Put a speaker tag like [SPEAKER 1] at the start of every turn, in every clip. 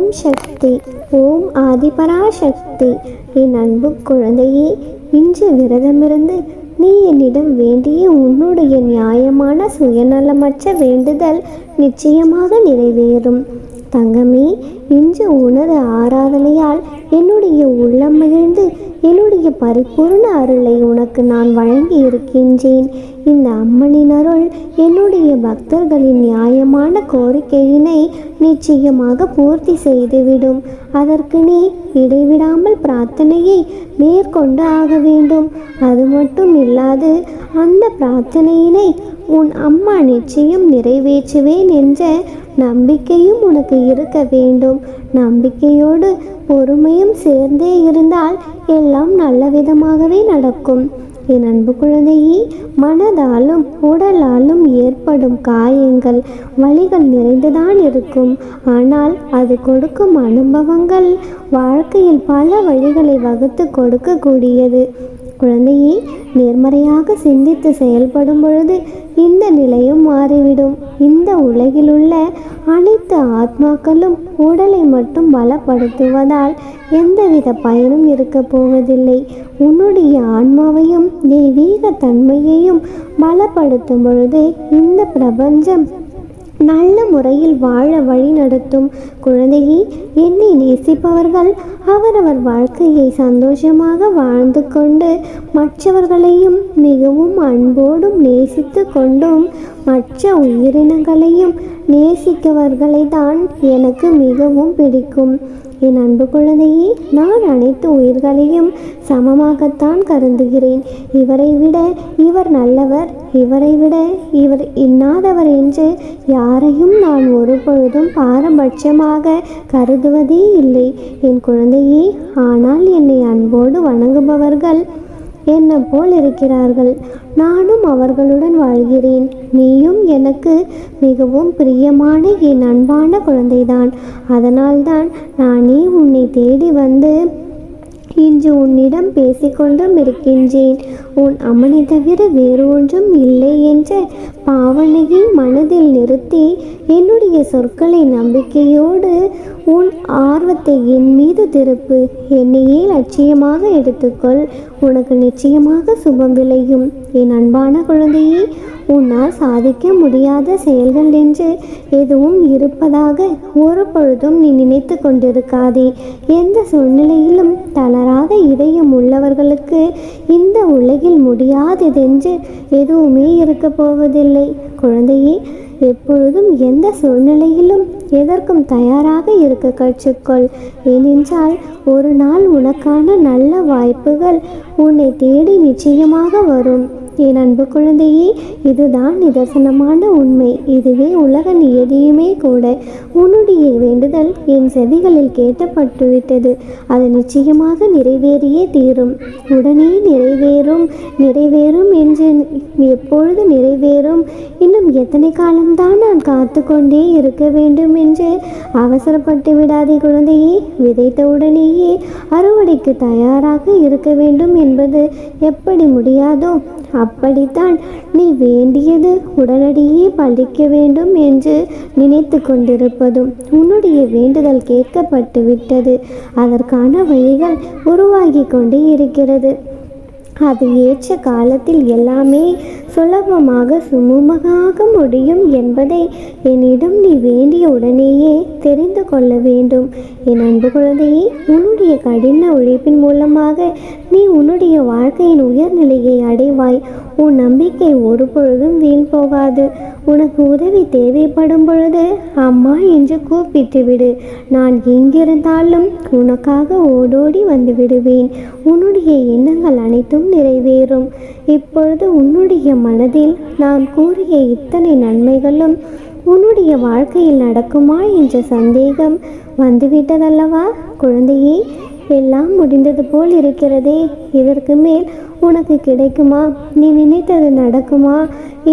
[SPEAKER 1] ஓம் சக்தி, ஓம் ஆதிபராசக்தி. என் அன்பு குழந்தையே, இன்று விரதமிருந்து நீ என்னிடம் வேண்டிய உன்னுடைய நியாயமான சுயநலமற்ற வேண்டுதல் நிச்சயமாக நிறைவேறும். தங்கமே, இன்று உனது ஆராதனையால் என்னுடைய உள்ளம் மகிழ்ந்து என்னுடைய பரிபூர்ண அருளை உனக்கு நான் வழங்கி இருக்கின்றேன். இந்த அம்மனின் அருள் என்னுடைய பக்தர்களின் நியாயமான கோரிக்கையினை நிச்சயமாக பூர்த்தி செய்துவிடும். அதற்கு நீ இடைவிடாமல் பிரார்த்தனையை மேற்கொண்டு ஆக வேண்டும். அது மட்டும் இல்லாது அந்த பிரார்த்தனையினை உன் அம்மா நிச்சயம் நிறைவேற்றுவேன் என்ற நம்பிக்கையும் உனக்கு இருக்க வேண்டும். நம்பிக்கையோடு பொறுமையும் சேர்ந்தே இருந்தால் எல்லாம் நல்ல விதமாகவே நடக்கும். என் அன்பு குழந்தையே, மனதாலும் உடலாலும் ஏற்படும் காயங்கள் வலிகள் நிறைந்துதான் இருக்கும். ஆனால் அது கொடுக்கும் அனுபவங்கள் வாழ்க்கையில் பல வழிகளை வகுத்து கொடுக்கக்கூடியது. குழந்தையே, நேர்மறையாக சிந்தித்து செயல்படும் பொழுது இந்த நிலையும் மாறிவிடும். இந்த உலகில் உள்ள அனைத்து ஆத்மாக்களும் உடலை மட்டும் பலப்படுத்துவதால் எந்தவித பயனும் இருக்க போவதில்லை. உன்னுடைய ஆன்மாவையும் தெய்வீக தன்மையையும் பலப்படுத்தும் பொழுது இந்த பிரபஞ்சம் நல்ல முறையில் வாழ வழி நடத்தும். குழந்தையே, என்னை நேசிப்பவர்கள் அவரவர் வாழ்க்கையை சந்தோஷமாக வாழ்ந்து கொண்டு மற்றவர்களையும் மிகவும் அன்போடும் நேசித்து கொண்டும் மற்ற உயிரினங்களையும் நேசிக்கவர்களை தான் எனக்கு மிகவும் பிடிக்கும். என் அன்பு குழந்தையே, நான் அனைத்து உயிர்களையும் சமமாகத்தான் கருதுகிறேன். இவரை விட இவர் நல்லவர், இவரை விட இவர் இன்னாதவர் என்று யாரையும் நான் ஒரு பொழுதும் பாரபட்சமாக கருதுவதே இல்லை என் குழந்தையே. ஆனால் என்னை அன்போடு வணங்குபவர்கள் என்ன போல் இருக்கிறார்கள். நானும் அவர்களுடன் வாழ்கிறேன். நீயும் எனக்கு மிகவும் பிரியமான என் அன்பான குழந்தைதான். அதனால்தான் நானே உன்னை தேடி வந்து இன்று உன்னிடம் பேசிக்கொண்டும் இருக்கின்றேன். உன் அம்மனை தவிர வேறு ஒன்றும் இல்லை என்ற பாவனையை மனதில் நிறுத்தி என்னுடைய சொற்களை நம்பிக்கையோடு உன் ஆர்வத்தை என் மீது திருப்பு. என்னையே லட்சியமாக எடுத்துக்கொள். உனக்கு நிச்சயமாக சுபம் விளையும். என் அன்பான குழந்தையே, உன்னால் சாதிக்க முடியாத செயல்கள் என்று எதுவும் இருப்பதாக ஒரு பொழுதும் நீ நினைத்து கொண்டிருக்காதே. எந்த சூழ்நிலையிலும் தளராத இதயம் உள்ளவர்களுக்கு இந்த உலகில் முடியாததென்று எதுவுமே இருக்க போவதில்லை. குழந்தையே, எப்பொழுதும் எந்த சூழ்நிலையிலும் எதற்கும் தயாராக இருக்க கற்றுக்கொள். ஏனென்றால் ஒரு நாள் உனக்கான நல்ல வாய்ப்புகள் உன்னை தேடி நிச்சயமாக வரும். என் அன்பு குழந்தையே, இதுதான் நிதர்சனமான உண்மை. இதுவே உலக நியதியுமே கூட. உன்னுடைய வேண்டுதல் என் செவிகளில் கேட்கப்பட்டுவிட்டது. அது நிச்சயமாக நிறைவேறியே தீரும். உடனே நிறைவேறும் நிறைவேறும் என்று எப்பொழுது நிறைவேறும், இன்னும் எத்தனை காலம்தான் நான் காத்து கொண்டே இருக்க வேண்டும் என்று அவசரப்பட்டு விடாதே குழந்தையே. விதைத்த உடனேயே அறுவடைக்கு தயாராக இருக்க வேண்டும் என்பது எப்படி முடியாதோ அப்படித்தான் நீ வேண்டியது உடனடியே பலிக்க வேண்டும் என்று நினைத்து கொண்டிருப்பதும் உன்னுடைய வேண்டுதல் கேட்கப்பட்டு விட்டது. அதற்கான வழிகள் உருவாகி கொண்டே இருக்கிறது. அது ஏற்ற காலத்தில் எல்லாமே சுலபமாக சுமூகமாக முடியும் என்பதை என்னிடம் நீ வேண்டிய உடனேயே தெரிந்து கொள்ள வேண்டும். என் அன்பு குழந்தையே, உன்னுடைய கடின உழைப்பின் மூலமாக நீ உன்னுடைய வாழ்க்கையின் உயர்நிலையை அடைவாய். உன் நம்பிக்கை ஒரு பொழுதும் வீண் போகாது. உனக்கு உதவி தேவைப்படும் பொழுது அம்மா என்று கூப்பிட்டு விடு. நான் எங்கிருந்தாலும் உனக்காக ஓடோடி வந்து விடுவேன். உன்னுடைய எண்ணங்கள் அனைத்தும் நிறைவேறும். இப்பொழுது உன்னுடைய மனதில் நான் கூறிய இத்தனை நன்மைகளும் உன்னுடைய வாழ்க்கையில் நடக்குமா என்ற சந்தேகம் வந்துவிட்டதல்லவா குழந்தையே? எல்லாம் முடிந்தது போல் இருக்கிறதே. இதற்கு மேல் உனக்கு கிடைக்குமா? நீ நினைத்தது நடக்குமா?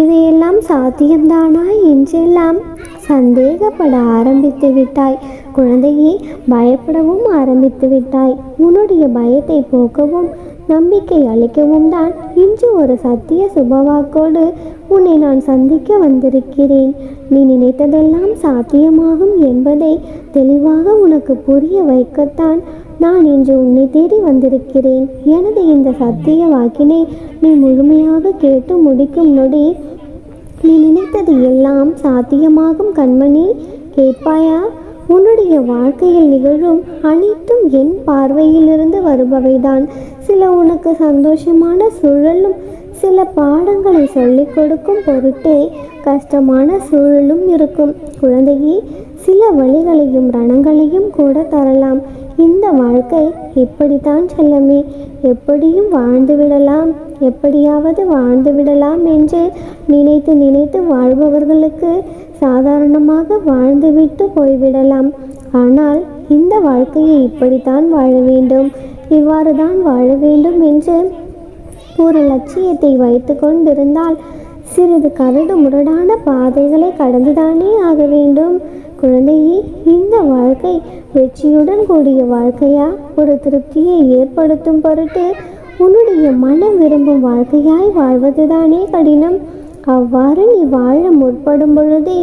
[SPEAKER 1] இவையெல்லாம் சாத்தியம்தானா என்றெல்லாம் சந்தேகப்பட ஆரம்பித்து விட்டாய் குழந்தையே. பயப்படவும் ஆரம்பித்து விட்டாய். உன்னுடைய பயத்தை போக்கவும் நம்பிக்கை அளிக்கவும் தான் இன்று ஒரு சத்திய சுபவாக்கோடு உன்னை நான் சந்திக்க வந்திருக்கிறேன். நீ நினைத்ததெல்லாம் சாத்தியமாகும் என்பதை தெளிவாக உனக்கு புரிய வைக்கத்தான் நான் இன்று உன்னை தேடி வந்திருக்கிறேன். எனது இந்த சத்திய வாக்கினை நீ முழுமையாக கேட்டு முடிக்கும் நொடி நீ நினைத்தது எல்லாம் சாத்தியமாகும். கண்மணி, கேட்பாயா? உன்னுடைய வாழ்க்கையில் நிகழும் அனைத்தும் என் பார்வையிலிருந்து வருபவைதான். சில உனக்கு சந்தோஷமான சூழலும் சில பாடங்களை சொல்லிக் கொடுக்கும் பொருட்டே கஷ்டமான சூழலும் இருக்கும். குழந்தையே, சில வழிகளையும் ரணங்களையும் கூட தரலாம். இந்த வாழ்க்கை இப்படித்தான் செல்லமே, எப்படியும் வாழ்ந்துவிடலாம், எப்படியாவது வாழ்ந்துவிடலாம் என்று நினைத்து நினைத்து வாழ்பவர்களுக்கு சாதாரணமாக வாழ்ந்துவிட்டு போய்விடலாம். ஆனால் இந்த வாழ்க்கையை இப்படித்தான் வாழ வேண்டும், இவ்வாறு தான் வாழ வேண்டும் என்று ஒரு லட்சியத்தை வைத்து கொண்டிருந்தால் சிறிது கரடு முரடான பாதைகளை கடந்துதானே ஆக வேண்டும். குழந்தையே, இந்த வாழ்க்கை வெற்றியுடன் கூடிய வாழ்க்கையா, ஒரு திருப்தியை ஏற்படுத்தும் பொருட்டு உன்னுடைய மனம் விரும்பும் வாழ்க்கையாய் வாழ்வதுதானே கடினம். அவ்வாறு நீ வாழ முற்படும் பொழுதே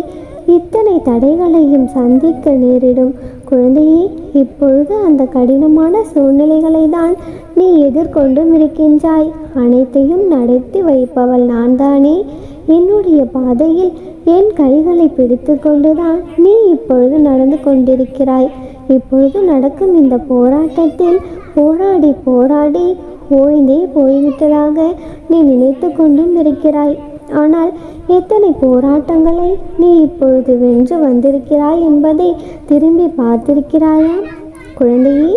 [SPEAKER 1] இத்தனை தடைகளையும் சந்திக்க நேரிடும். குழந்தையே, இப்பொழுது அந்த கடினமான சூழ்நிலைகளை தான் நீ எதிர்கொண்டும் இருக்கின்றாய். அனைத்தையும் நடத்தி வைப்பவள் நான் தானே. என்னுடைய பாதையில் என் கைகளை பிடித்து கொண்டுதான் நீ இப்பொழுது நடந்து கொண்டிருக்கிறாய். இப்பொழுது நடக்கும் இந்த போராட்டத்தில் போராடி போராடி ஓய்ந்தே போய்விட்டதாக நீ நினைத்து கொண்டும் இருக்கிறாய். ஆனால் எத்தனை போராட்டங்களை நீ இப்பொழுது வென்று வந்திருக்கிறாய் என்பதை திரும்பி பார்த்திருக்கிறாயா? குழந்தையே,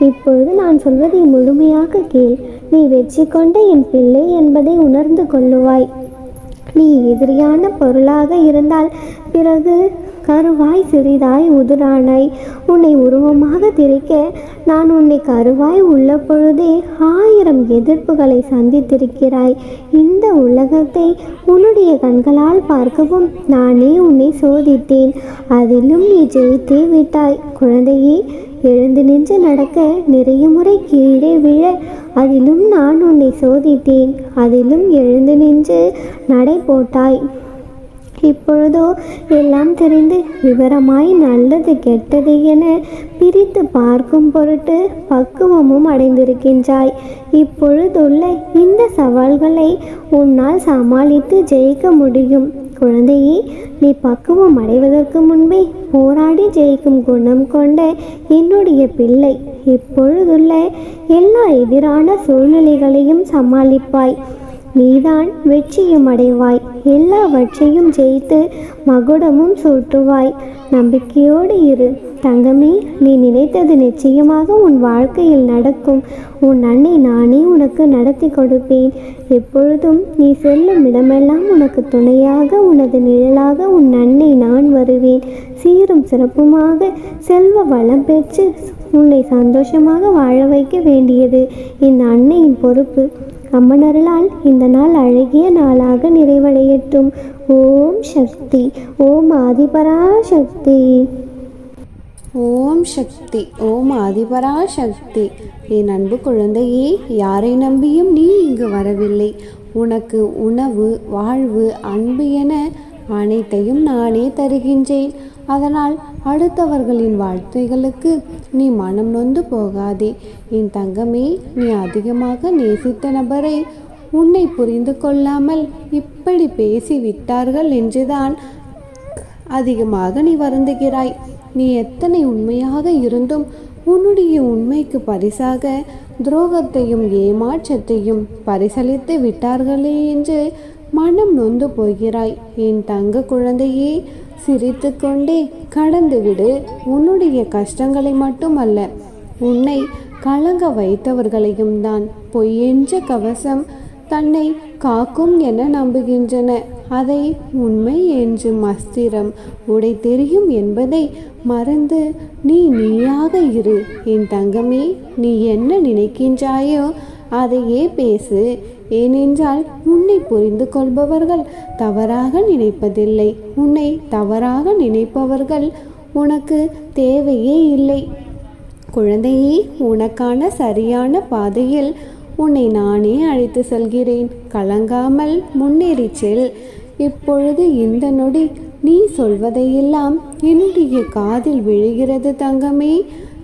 [SPEAKER 1] இப்பொழுது நான் சொல்வதை முழுமையாக கேள். நீ வெற்றி கொண்ட என் பிள்ளை என்பதை உணர்ந்து கொள்ளுவாய். நீ எதிரியான பொருளாக இருந்தால் பிறகு கருவாய் சிறிதாய் உதிரானாய். உன்னை உருவமாக திரிக்க நான் உன்னை கருவாய் உள்ள பொழுதே 1000 எதிர்ப்புகளை சந்தித்திருக்கிறாய். இந்த உலகத்தை உன்னுடைய கண்களால் பார்க்கவும் நானே உன்னை சோதித்தேன். அதிலும் நீ ஜெயித்தே விட்டாய். குழந்தையே, எழுந்து நின்று நடக்க நிறைய முறை கீழே விழ அதிலும் நான் உன்னை சோதித்தேன். அதிலும் எழுந்து நின்று நடை போட்டாய். இப்பொழுதோ எல்லாம் தெரிந்து விவரமாய் நல்லது கெட்டது என பிரித்து பார்க்கும் பொருட்டு பக்குவமும் அடைந்திருக்கின்றாய். இப்பொழுதுள்ள இந்த சவால்களை உன்னால் சமாளித்து ஜெயிக்க முடியும். குழந்தையே, நீ பக்குவம் அடைவதற்கு முன்பே போராடி ஜெயிக்கும் குணம் கொண்ட என்னுடைய பிள்ளை. இப்பொழுதுள்ள எல்லா எதிரான சூழ்நிலைகளையும் சமாளிப்பாய். நீதான் வெற்றியும் அடைவாய். எல்லாவற்றையும் ஜெயித்து மகுடமும் சூட்டுவாய். நம்பிக்கையோடு இரு தங்கமே. நீ நினைத்தது நிச்சயமாக உன் வாழ்க்கையில் நடக்கும். உன் அன்னை நானே உனக்கு நடத்தி கொடுப்பேன். எப்பொழுதும் நீ செல்லும் இடமெல்லாம் உனக்கு துணையாக உனது நிழலாக உன் அன்னை நான் வருவேன். சீரும் சிறப்புமாக செல்வ வளம் பெற்று உன்னை சந்தோஷமாக வாழ வைக்க வேண்டியது இந்த அன்னையின் பொறுப்பு. அம்மனருளால் இந்த நாள் அழகிய நாளாக நிறைவடையட்டும். ஓம் சக்தி. ஓம் ஆதிபராசக்தி.
[SPEAKER 2] ஓம் சக்தி. ஓம் ஆதிபராசக்தி. என் அன்பு குழந்தையே, யாரை நம்பியும் நீ இங்கு வரவில்லை. உனக்கு உணவு, வாழ்வு, அன்பு என அனைத்தையும் நானே தருகின்றேன். அதனால் அடுத்தவர்களின் வார்த்தைகளுக்கு நீ மனம் நொந்து போகாதே. என் தங்கமே, நீ அதிகமாக நேசித்த நபரை உன்னை புரிந்து கொள்ளாமல் இப்படி பேசி விட்டார்கள் என்றுதான் அதிகமாக நீ வருந்துகிறாய். நீ எத்தனை உண்மையாக இருந்தும் உன்னுடைய உண்மைக்கு பரிசாக துரோகத்தையும் ஏமாற்றத்தையும் பரிசளித்து விட்டார்களே என்று மனம் நொந்து போகிறாய். என் தங்க குழந்தையே, சிரித்து கொண்டே கடந்துவிடு. உன்னுடைய கஷ்டங்களை மட்டுமல்ல, உன்னை கலங்க வைத்தவர்களையும் தான் பொய்யென்ற கவசம் தன்னை காக்கும் என நம்புகின்றன. அதை உண்மை என்று மஸ்திரம் உடை தெரியும் என்பதை மறந்து நீயாக இரு. என் தங்கமே, நீ என்ன நினைக்கின்றாயோ அதையே பேசு. ஏனென்றால் உன்னை புரிந்து கொள்பவர்கள் தவறாக நினைப்பதில்லை. உன்னை தவறாக நினைப்பவர்கள் உனக்கு தேவையே இல்லை. குழந்தையே, உனக்கான சரியான பாதையில் உன்னை நானே அழைத்து செல்கிறேன். கலங்காமல் முன்னேறி செல். இப்பொழுது இந்த நொடி நீ சொல்வதையெல்லாம் என்னுடைய காதில் விழுகிறது தங்கமே.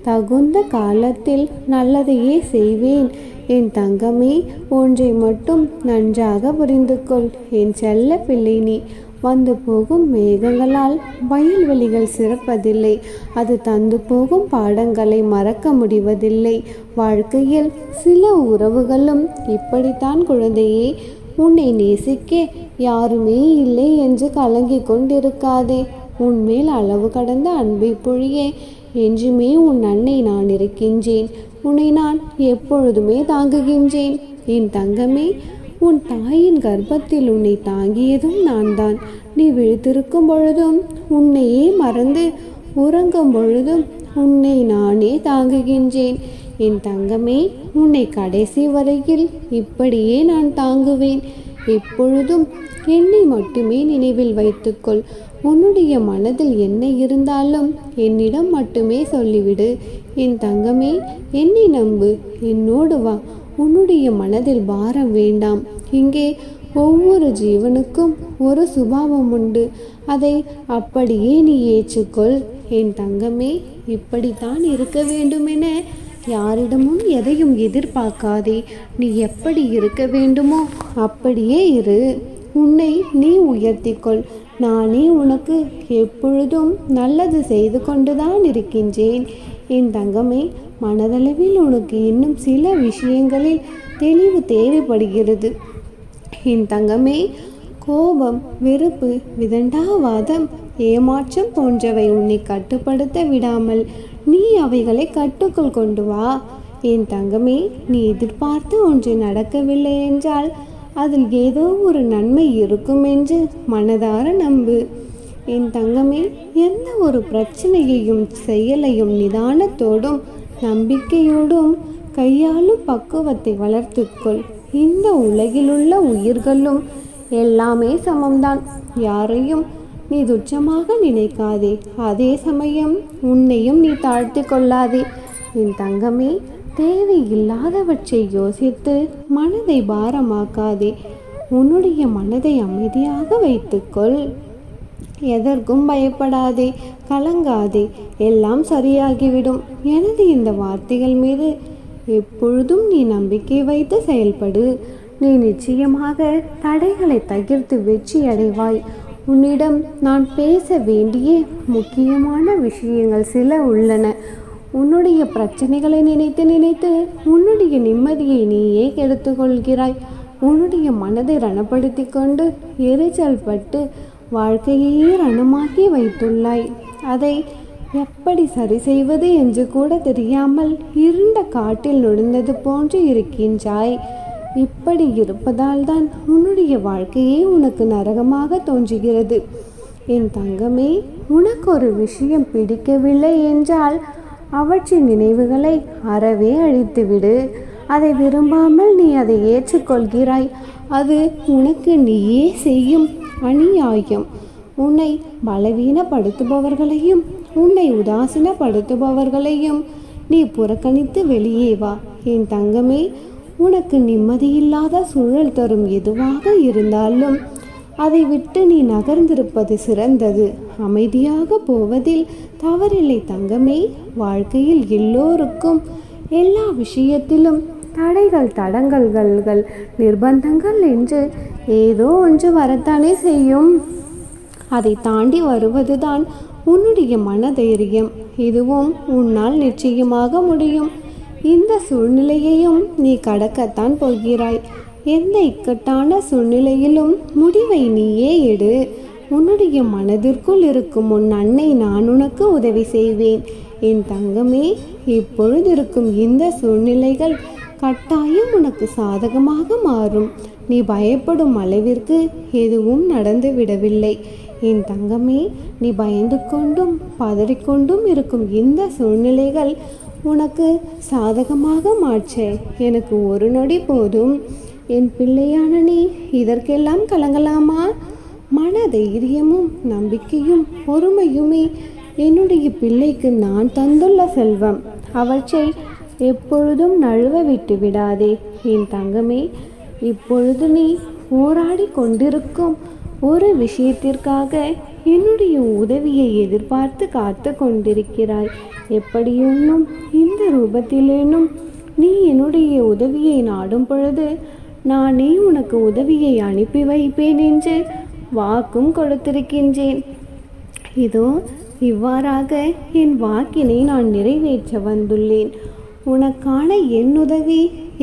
[SPEAKER 2] தகுந்த காலத்தில் நல்லதையே செய்வேன். என் தங்கமே, ஒன்றை மட்டும் நன்றாக புரிந்து கொள். என் செல்ல பிள்ளை நீ. வந்து போகும் மேகங்களால் வயல்வெளிகள் சிறப்பதில்லை. அது தந்து போகும் பாடங்களை மறக்க முடிவதில்லை. வாழ்க்கையில் சில உறவுகளும் இப்படித்தான் குழந்தையே. உன்னை நேசிக்க யாருமே இல்லை என்று கலங்கி கொண்டிருக்காதே. உன்மேல் அளவு கடந்த அன்பை பொழிய என்றுமே உன் அன்னை நான் இருக்கின்றேன். உன்னை நான் எப்பொழுதுமே தாங்குகின்றேன். என் தங்கமே, உன் தாயின் கர்ப்பத்தில் உன்னை தாங்கியதும் நான் தான். நீ விழித்திருக்கும் பொழுதும் உன்னையே மறந்து உறங்கும் பொழுதும் உன்னை நானே தாங்குகின்றேன். என் தங்கமே, உன்னை கடைசி வரையில் இப்படியே நான் தாங்குவேன். எப்பொழுதும் என்னை மட்டுமே நினைவில் வைத்துக்கொள். உன்னுடைய மனதில் என்ன இருந்தாலும் என்னிடம் மட்டுமே சொல்லிவிடு. என் தங்கமே, என்னை நம்பு. என்னோடு வா. உன்னுடைய மனதில் பாரம் வேண்டாம். இங்கே ஒவ்வொரு ஜீவனுக்கும் ஒரு சுபாவம் உண்டு. அதை அப்படியே நீ ஏற்றுக்கொள். என் தங்கமே, இப்படித்தான் இருக்க வேண்டுமென யாரிடமும் எதையும் எதிர்பார்க்காதே. நீ எப்படி இருக்க வேண்டுமோ அப்படியே இரு. உன்னை நீ உயர்த்திக்கொள். நானே உனக்கு எப்பொழுதும் நல்லது செய்து கொண்டுதான் இருக்கின்றேன். என் தங்கமே, மனதளவில் உனக்கு இன்னும் சில விஷயங்களில் தெளிவு தேவைப்படுகிறது. என் தங்கமே, கோபம், வெறுப்பு, விதண்டாவாதம், ஏமாற்றம் போன்றவை உன்னை கட்டுப்படுத்த விடாமல் நீ அவைகளை கட்டுக்குள் கொண்டு வா. என் தங்கமே, நீ எதிர்பார்த்து ஒன்று நடக்கவில்லை என்றால் அதில் ஏதோ ஒரு நன்மை இருக்கும் என்று மனதார நம்பு. என் தங்கமே, எந்த ஒரு பிரச்சனையையும் செயலையும் நிதானத்தோடும் நம்பிக்கையோடும் கையாளும் பக்குவத்தை வளர்த்துக்கொள். இந்த உலகிலுள்ள உயிர்களும் எல்லாமே சமம்தான். யாரையும் நீ துச்சமாக நினைக்காதே. அதே சமயம் உன்னையும் நீ தாழ்த்தி கொள்ளாதே. என் தங்கமே, தேவையில்லாதவற்றை யோசித்து மனதை பாரமாக்காதே. உன்னுடைய மனதை அமைதியாக வைத்துக்கொள். எதற்கும் பயப்படாதே, கலங்காதே. எல்லாம் சரியாகிவிடும். எனது இந்த வார்த்தைகள் மீது எப்பொழுதும் நீ நம்பிக்கை வைத்து செயல்படு. நீ நிச்சயமாக தடைகளை தகர்த்து வெற்றி அடைவாய். உன்னிடம் நான் பேச வேண்டிய முக்கியமான விஷயங்கள் சில உள்ளன. உன்னுடைய பிரச்சனைகளை நினைத்து நினைத்து உன்னுடைய நிம்மதியை நீயே கெடுத்து கொள்கிறாய். உன்னுடைய மனதை ரணப்படுத்தி கொண்டு எரிச்சல் பட்டு வாழ்க்கையே ரணமாக்கி வைத்துள்ளாய். அதை எப்படி சரி செய்வது என்று கூட தெரியாமல் இருண்ட காட்டில் நுழைந்தது போன்று இருக்கின்றாய். இப்படி இருப்பதால் தான் உன்னுடைய வாழ்க்கையே உனக்கு நரகமாக தோன்றுகிறது. என் தங்கமே, உனக்கு ஒரு விஷயம் பிடிக்கவில்லை என்றால் அவற்றின் நினைவுகளை அறவே அழித்துவிடு. அதை விரும்பாமல் நீ அதை ஏற்றுக்கொள்கிறாய். அது உனக்கு நீயே செய்யும் அநியாயம். உன்னை பலவீனப்படுத்துபவர்களையும் உன்னை உதாசீனப்படுத்துபவர்களையும் நீ புறக்கணித்து வெளியே வா. என் தங்கமே, உனக்கு நிம்மதியில்லாத சூழல் தரும் எதுவாக இருந்தாலும் அதை விட்டு நீ நகர்ந்திருப்பது சிறந்தது. அமைதியாக போவதில் தவறில்லை தங்கமே. வாழ்க்கையில் எல்லோருக்கும் எல்லா விஷயத்திலும் தடைகள், தடங்கல்கள், நிர்பந்தங்கள் என்று ஏதோ ஒன்று வரத்தானே செய்யும். அதை தாண்டி வருவதுதான் உன்னுடைய மனதைரியம். இதுவும் உன்னால் நிச்சயமாக முடியும். இந்த சூழ்நிலையையும் நீ கடக்கத்தான் போகிறாய். எந்த இக்கட்டான சூழ்நிலையிலும் முடிவை நீயே எடு. உன்னுடைய மனதிற்குள் இருக்கும் உன் அன்னை நான் உனக்கு உதவி செய்வேன். என் தங்கமே, இப்பொழுது இருக்கும் இந்த சூழ்நிலைகள் கட்டாயம் உனக்கு சாதகமாக மாறும். நீ பயப்படும் அளவிற்கு எதுவும் நடந்து விடவில்லை. என் தங்கமே, நீ பயந்து கொண்டும் பதறிக்கொண்டும் இருக்கும் இந்த சூழ்நிலைகள் உனக்கு சாதகமாக மாற்ற எனக்கு ஒரு நொடி போதும். என் பிள்ளையான நீ இதற்கெல்லாம் கலங்கலாமா? மன தைரியமும் நம்பிக்கையும் பொறுமையுமே என்னுடைய பிள்ளைக்கு நான் தந்துள்ள செல்வம். அவற்றை எப்பொழுதும் நழுவ விட்டு விடாதே என் தங்கமே. இப்பொழுது நீ போராடி கொண்டிருக்கும் ஒரு விஷயத்திற்காக என்னுடைய உதவியை எதிர்பார்த்து காத்து கொண்டிருக்கிறாய். எப்படியும் இந்த ரூபத்திலேனும் நீ என்னுடைய உதவியை நாடும் பொழுது நானே உனக்கு உதவியை அனுப்பி வைப்பேன் என்று வாக்கும் கொடுத்திருக்கின்றேன். இதோ இவ்வாறாக என் வாக்கினை நான் நிறைவேற்ற வந்துள்ளேன். உனக்கான என் உதவி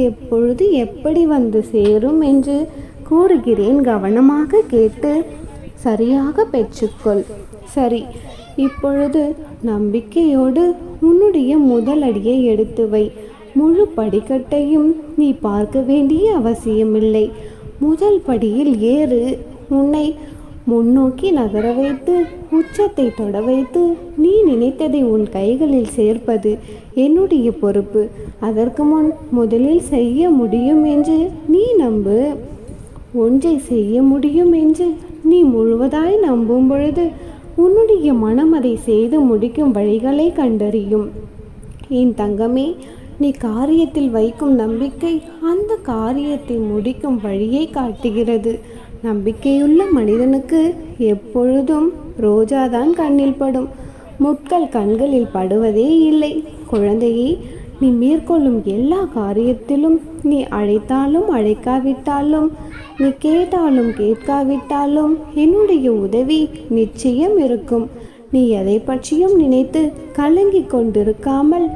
[SPEAKER 2] எப்பொழுது எப்படி வந்து சேரும் என்று கூறுகிறேன். கவனமாக கேட்டு சரியாக பெற்றுக்கொள். சரி, இப்பொழுது நம்பிக்கையோடு உன்னுடைய முதல் அடியை எடுத்து வை. முழு படிக்கட்டையும் நீ பார்க்க வேண்டிய அவசியமில்லை. முதல் படியில் ஏறு. உன்னை முன்னோக்கி நகர வைத்து உச்சத்தை தொட வைத்து நீ நினைத்ததை உன் கைகளில் சேர்ப்பது என்னுடைய பொறுப்பு. அதற்கு முன் முதலில் செய்ய முடியும் என்று நீ நம்பு. ஒன்றை செய்ய முடியும் என்று நீ முழுவதாய் நம்பும் பொழுது உன்னுடைய மனம் அதை செய்து முடிக்கும் வழிகளை கண்டறியும். என் தங்கமே, நீ காரியத்தில் வைக்கும் நம்பிக்கை அந்த காரியத்தை முடிக்கும் வழியை காட்டுகிறது. நம்பிக்கையுள்ள மனிதனுக்கு எப்பொழுதும் ரோஜாதான் கண்ணில் படும், முட்கள் கண்களில் படுவதே இல்லை. குழந்தையை, நீ மேற்கொள்ளும் எல்லா காரியத்திலும் நீ அழைத்தாலும் அழைக்காவிட்டாலும், நீ கேட்டாலும் கேட்காவிட்டாலும் என்னுடைய உதவி நிச்சயம் இருக்கும். நீ எதை பற்றியும் நினைத்து கலங்கிக் கொண்டிருக்காமல்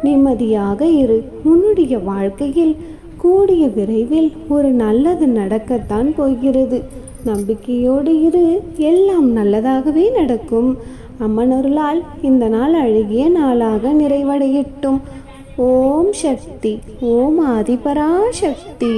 [SPEAKER 2] நிம்மதியாக இரு. உன்னுடைய வாழ்க்கையில் கூடிய விரைவில் ஒரு நல்லது நடக்கத்தான் போகிறது. நம்பிக்கையோடு இரு, எல்லாம் நல்லதாகவே நடக்கும். அம்மனருளால் இந்த நாள் அழகிய நாளாக நிறைவடையட்டும். ஓம் சக்தி. ஓம் ஆதிபராசக்தி.